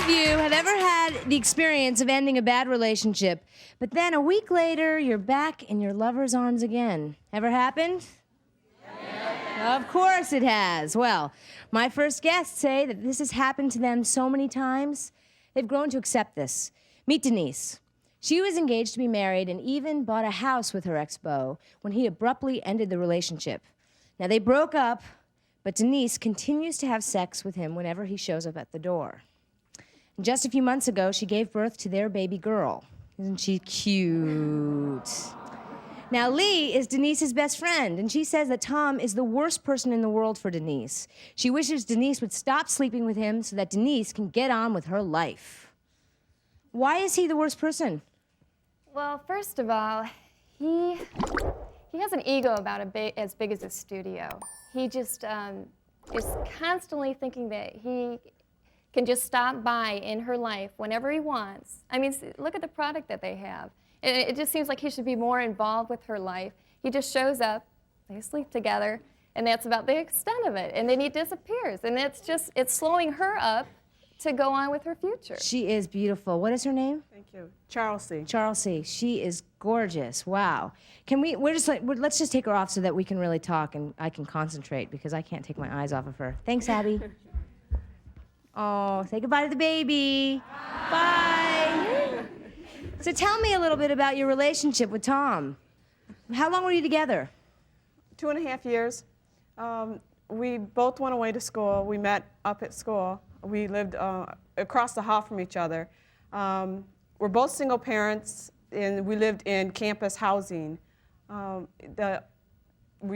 of you have ever had the experience of ending a bad relationship, but then a week later, you're back in your lover's arms again? Ever happened? Yeah. Of course it has. Well, my first guests say that this has happened to them so many times, they've grown to accept this. Meet Denise. She was engaged to be married and even bought a house with her ex-beau when he abruptly ended the relationship. Now, they broke up, but Denise continues to have sex with him whenever he shows up at the door. And just a few months ago, she gave birth to their baby girl. Isn't she cute? Now, Lee is Denise's best friend, and she says that Tom is the worst person in the world for Denise. She wishes Denise would stop sleeping with him so that Denise can get on with her life. Why is he the worst person? Well, first of all, he has an ego about as big as his studio. He just is constantly thinking that he can just stop by in her life whenever he wants. I mean, look at the product that they have. It just seems like he should be more involved with her life. He just shows up, they sleep together, and that's about the extent of it. And then he disappears, and it's slowing her up to go on with her future. She is beautiful. What is her name? Thank you. Charles C. Charles C. She is gorgeous. Wow. Let's just take her off so that we can really talk and I can concentrate because I can't take my eyes off of her. Thanks, Abby. Oh, say goodbye to the baby. Bye. So tell me a little bit about your relationship with Tom. How long were you together? 2.5 years. We both went away to school. We met up at school. We lived across the hall from each other. We're both single parents, and we lived in campus housing. We're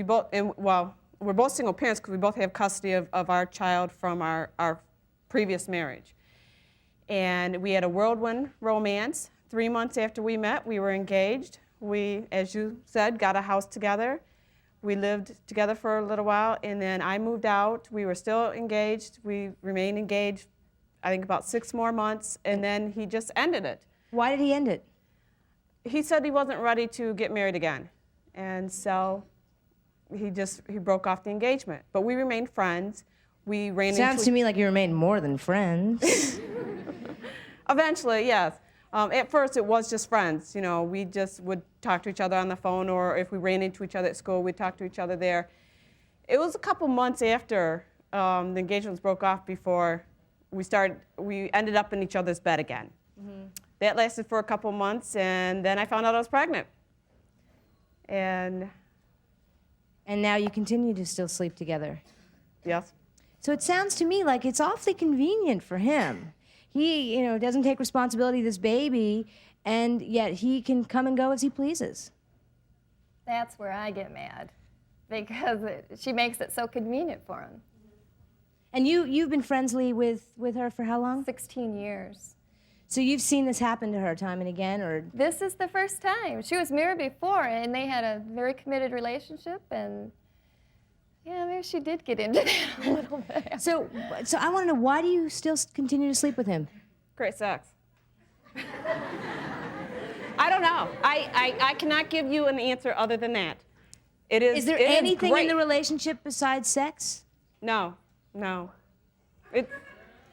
both single parents because we both have custody of our child from our previous marriage. And we had a whirlwind romance. 3 months after we met, we were engaged. We, as you said, got a house together. We lived together for a little while, and then I moved out. We were still engaged. We remained engaged, I think, about 6 more months, and then he just ended it. Why did he end it? He said he wasn't ready to get married again, and so he broke off the engagement. But we remained friends. We ran Sounds to me like you remained more than friends. Eventually, yes. At first, it was just friends. You know, we just would talk to each other on the phone, or if we ran into each other at school, we'd talk to each other there. It was a couple months after the engagements broke off before we ended up in each other's bed again. Mm-hmm. That lasted for a couple months, and then I found out I was pregnant. And now you continue to still sleep together. Yes. So it sounds to me like it's awfully convenient for him. He, doesn't take responsibility of this baby, and yet he can come and go as he pleases. That's where I get mad, because she makes it so convenient for him. And you've been friends, Lee, with her for how long? 16 years. So you've seen this happen to her time and again, or? This is the first time. She was married before, and they had a very committed relationship, and yeah, maybe she did get into that a little bit. So I want to know, why do you still continue to sleep with him? Great sex. I don't know. I cannot give you an answer other than that. Is there anything in the relationship besides sex? No.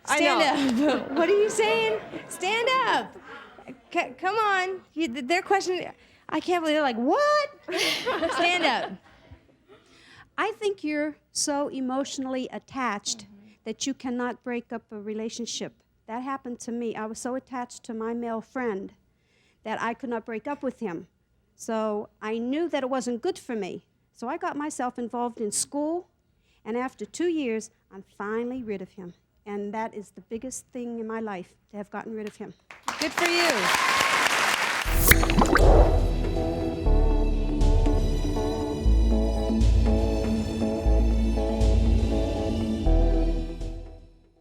Stand up. What are you saying? Stand up. Come on. Their question, I can't believe they're like, what? Stand up. I think you're so emotionally attached that you cannot break up a relationship. That happened to me. I was so attached to my male friend that I could not break up with him. So I knew that it wasn't good for me. So I got myself involved in school, and after 2 years, I'm finally rid of him. And that is the biggest thing in my life, to have gotten rid of him. Good for you.